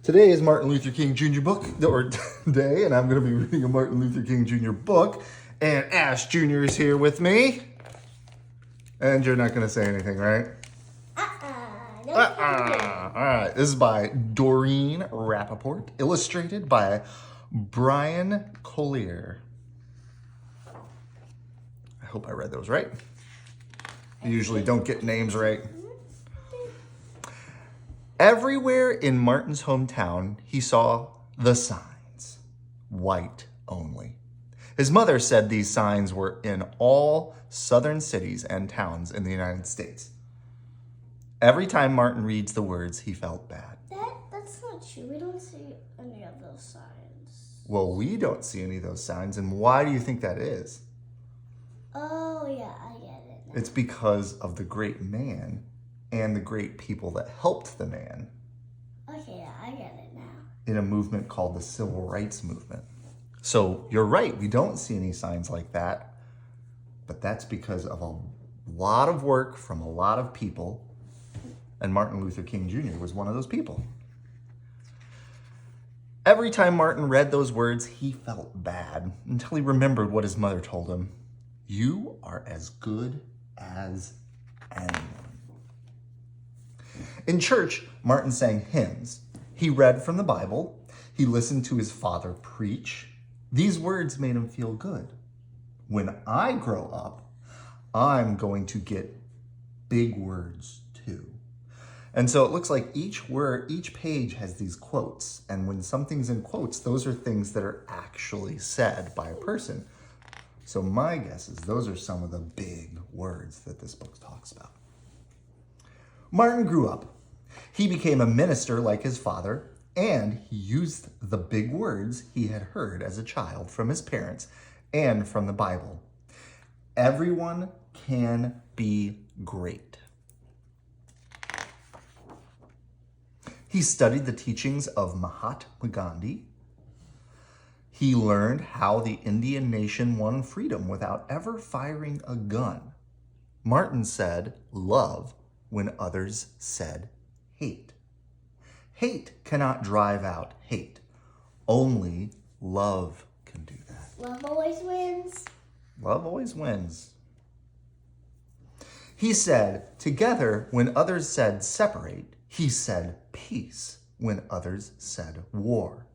Today is Martin Luther King Jr. book or day, and I'm going to be reading a Martin Luther King Jr. book. And Ash Jr. is here with me. And you're not going to say anything, right? All right. This is by Doreen Rappaport, illustrated by Bryan Collier. I hope I read those right. I usually don't get names right. Everywhere in Martin's hometown, he saw the signs, white only. His mother said these signs were in all southern cities and towns in the United States. Every time Martin reads the words, he felt bad. That's not true. We don't see any of those signs. Well, we don't see any of those signs, and why do you think that is? Oh, yeah, I get it now. It's because of the great man and the great people that helped the man. Okay, yeah, I get it now. In a movement called the Civil Rights Movement. So you're right, we don't see any signs like that, but that's because of a lot of work from a lot of people, and Martin Luther King Jr. was one of those people. Every time Martin read those words, he felt bad until he remembered what his mother told him. You are as good as anyone. In church, Martin sang hymns. He read from the Bible. He listened to his father preach. These words made him feel good. When I grow up, I'm going to get big words too. And so it looks like each page has these quotes. And when something's in quotes, those are things that are actually said by a person. So my guess is those are some of the big words that this book talks about. Martin grew up. He became a minister like his father, and he used the big words he had heard as a child from his parents and from the Bible. Everyone can be great. He studied the teachings of Mahatma Gandhi. He learned how the Indian nation won freedom without ever firing a gun. Martin said love when others said hate. Hate cannot drive out hate. Only love can do that. Love always wins. Love always wins. He said together when others said separate. He said peace when others said war.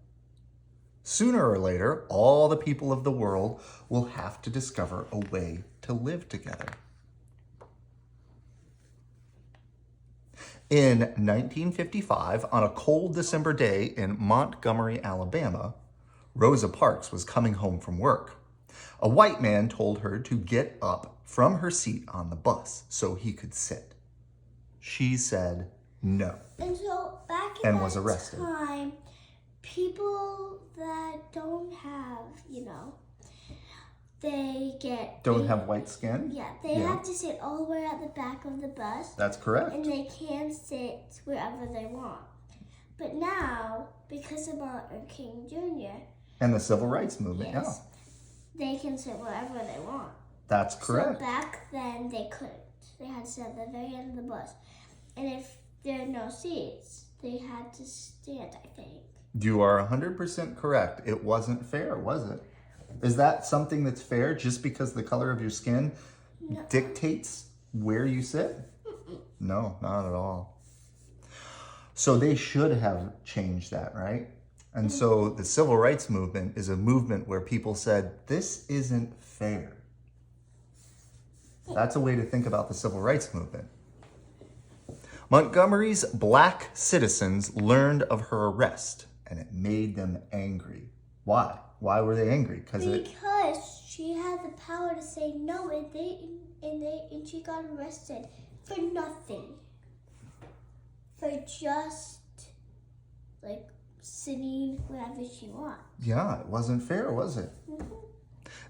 Sooner or later, all the people of the world will have to discover a way to live together. In 1955, on a cold December day in Montgomery, Alabama, Rosa Parks was coming home from work. A white man told her to get up from her seat on the bus so he could sit. She said no. And so back in and that was arrested. time, people that don't have, Don't have white skin? Yeah, they have to sit all the way at the back of the bus. That's correct. And they can sit wherever they want. But now, because of Martin King Jr. And the Civil Rights Movement, yes, they can sit wherever they want. That's correct. So back then, they couldn't. They had to sit at the very end of the bus. And if there are no seats, they had to stand, I think. You are 100% correct. It wasn't fair, was it? Is that something that's fair just because the color of your skin dictates where you sit? No, not at all. So they should have changed that, right? And so the Civil Rights Movement is a movement where people said, this isn't fair. That's a way to think about the Civil Rights Movement. Montgomery's black citizens learned of her arrest, and it made them angry. Why? Why were they angry? Because she had the power to say no, and she got arrested for nothing. For just sitting wherever she wants. Yeah, it wasn't fair, was it? Mm-hmm.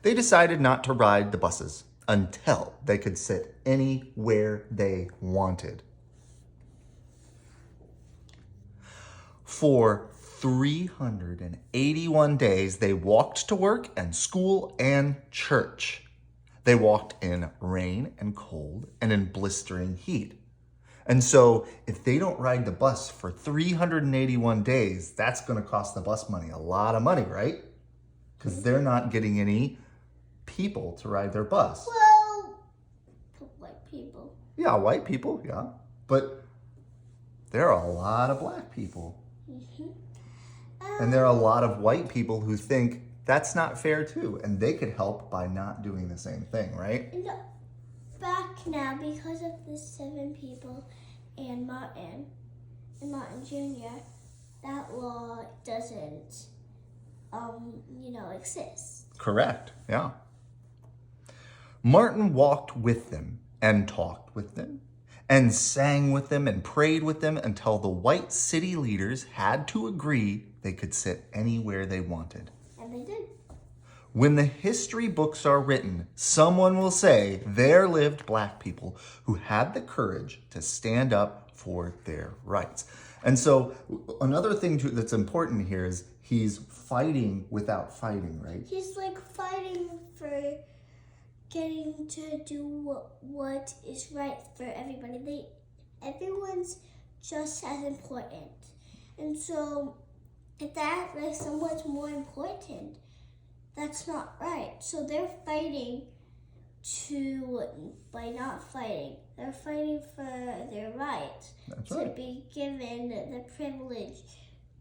They decided not to ride the buses until they could sit anywhere they wanted. For 381 days, they walked to work and school and church. They walked in rain and cold and in blistering heat. And so if they don't ride the bus for 381 days, that's going to cost the bus money a lot of money, right? Because they're not getting any people to ride their bus. Well, white people. Yeah, white people, yeah. But there are a lot of black people. And there are a lot of white people who think that's not fair too. And they could help by not doing the same thing, right? And back now, because of the 7 people and Martin Jr., that law doesn't, exist. Correct, yeah. Martin walked with them and talked with them and sang with them and prayed with them until the white city leaders had to agree they could sit anywhere they wanted. And they did. When the history books are written, someone will say there lived black people who had the courage to stand up for their rights. And so another thing that's important here is he's fighting without fighting, right? He's like fighting for getting to do what is right for everybody. Everyone's just as important. And so if that someone's more important, that's not right. So they're fighting by not fighting. They're fighting for their rights. That's to right. be given the privilege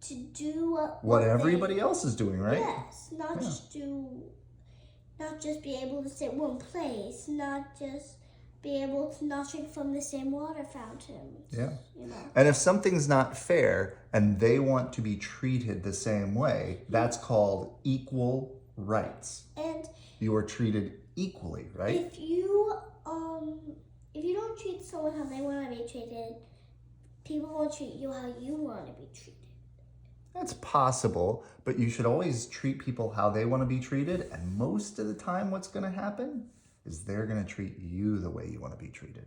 to do What everybody else is doing, right? Yes, not just be able to sit one place, not just be able to not drink from the same water fountain. Yeah. And if something's not fair and they want to be treated the same way, that's called equal rights. And you are treated equally, right? If you don't treat someone how they want to be treated, people won't treat you how you want to be treated. That's possible, but you should always treat people how they want to be treated. And most of the time, what's going to happen is they're going to treat you the way you want to be treated.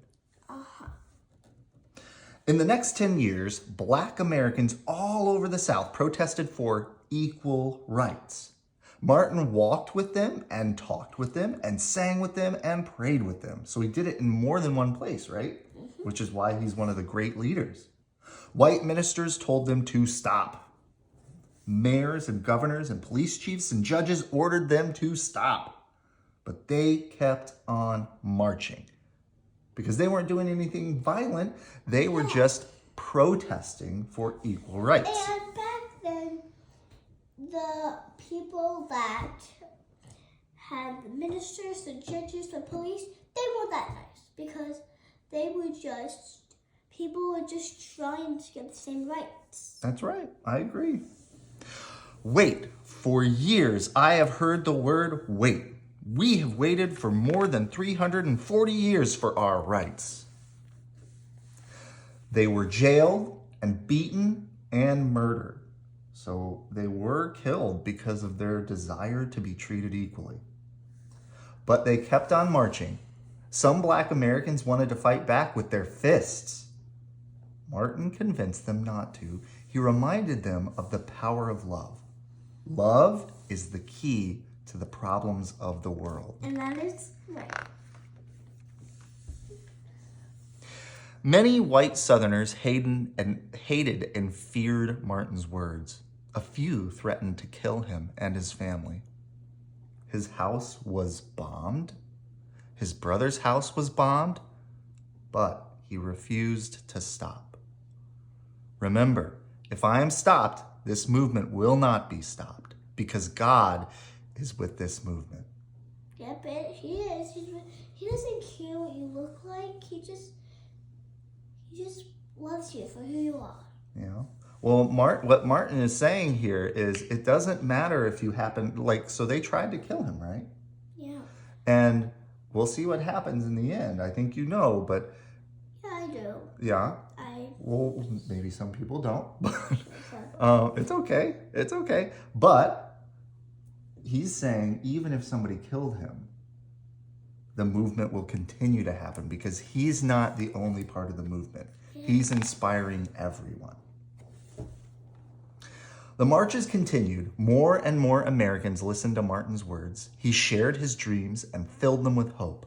In the next 10 years, black Americans all over the South protested for equal rights. Martin walked with them and talked with them and sang with them and prayed with them. So he did it in more than one place, right? Which is why he's one of the great leaders. White ministers told them to stop. Mayors and governors and police chiefs and judges ordered them to stop. But they kept on marching because they weren't doing anything violent. They were just protesting for equal rights. And back then, the people that had the ministers, the judges, the police, they weren't that nice because people were just trying to get the same rights. That's right. I agree. Wait. For years, I have heard the word wait. We have waited for more than 340 years for our rights. They were jailed and beaten and murdered. So they were killed because of their desire to be treated equally. But they kept on marching. Some black Americans wanted to fight back with their fists. Martin convinced them not to. He reminded them of the power of love. Love is the key to the problems of the world. And that is right. Many white Southerners hated and feared Martin's words. A few threatened to kill him and his family. His house was bombed. His brother's house was bombed, but he refused to stop. Remember, if I am stopped, this movement will not be stopped because God is with this movement. Yeah, but he is. He doesn't care what you look like. He just loves you for who you are. Yeah. Well, what Martin is saying here is it doesn't matter if you happen, so they tried to kill him, right? Yeah. And we'll see what happens in the end. I think you know, but... Yeah, I do. Yeah? Well, maybe some people don't, but it's okay. It's okay. But he's saying even if somebody killed him, the movement will continue to happen because he's not the only part of the movement. Yeah. He's inspiring everyone. The marches continued. More and more Americans listened to Martin's words. He shared his dreams and filled them with hope.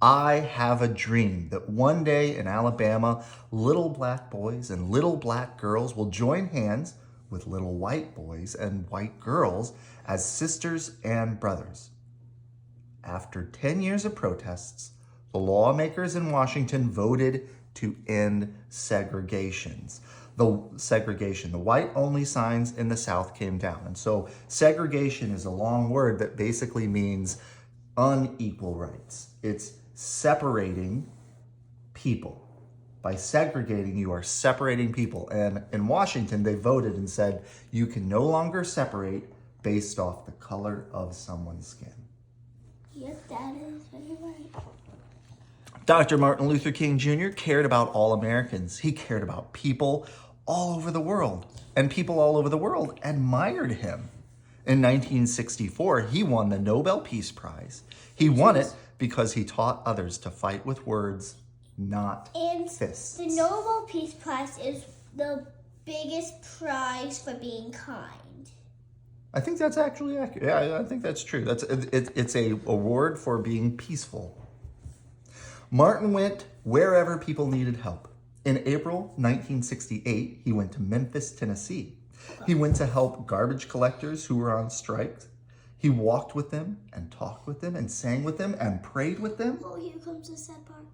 I have a dream that one day in Alabama, little black boys and little black girls will join hands with little white boys and white girls as sisters and brothers. After 10 years of protests, the lawmakers in Washington voted to end segregations. The white-only signs in the South came down. And so segregation is a long word that basically means unequal rights. It's separating people. By segregating, you are separating people. And in Washington, they voted and said, you can no longer separate based off the color of someone's skin. Yep, that is very right. Dr. Martin Luther King Jr. cared about all Americans. He cared about people all over the world. And people all over the world admired him. In 1964, he won the Nobel Peace Prize. He won it because he taught others to fight with words, not fists. The Nobel Peace Prize is the biggest prize for being kind. I think that's actually accurate. Yeah, I think that's true. It's a award for being peaceful. Martin went wherever people needed help. In April 1968, he went to Memphis, Tennessee. He went to help garbage collectors who were on strike. He walked with them and talked with them and sang with them and prayed with them. Oh, here comes the sad part.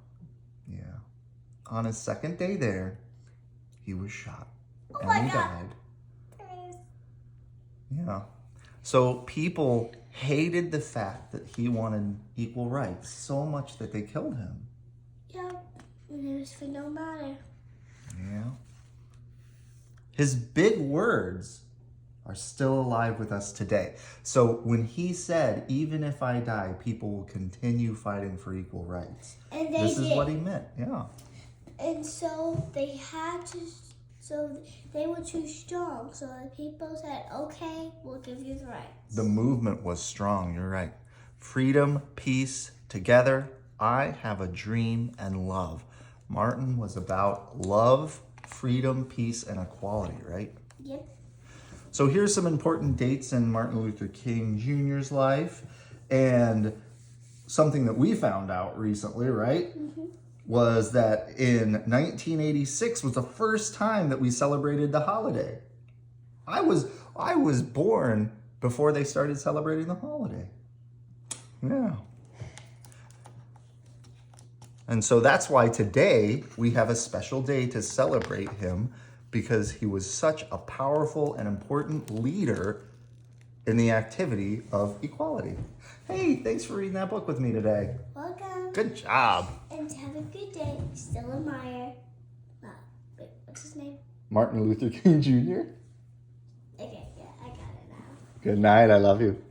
Yeah. On his second day there, he was shot. Oh and my he God. died. Yeah. So people hated the fact that he wanted equal rights so much that they killed him. Yeah, and it was for no matter. Yeah. His big words are still alive with us today. So when he said, even if I die, people will continue fighting for equal rights. And this is what he meant. Yeah. And so they had to, so they were too strong. So the people said, okay, we'll give you the rights. The movement was strong, you're right. Freedom, peace, together, I have a dream and love. Martin was about love, freedom, peace, and equality, right? Yep. So here's some important dates in Martin Luther King Jr.'s life. And something that we found out recently, right? Was that in 1986 was the first time that we celebrated the holiday. I was born before they started celebrating the holiday. Yeah. And so that's why today we have a special day to celebrate him, because he was such a powerful and important leader in the activity of equality. Hey, thanks for reading that book with me today. Welcome. Good job. And have a good day. Still admire. Wait, what's his name? Martin Luther King Jr. Okay, yeah, I got it now. Good night. I love you.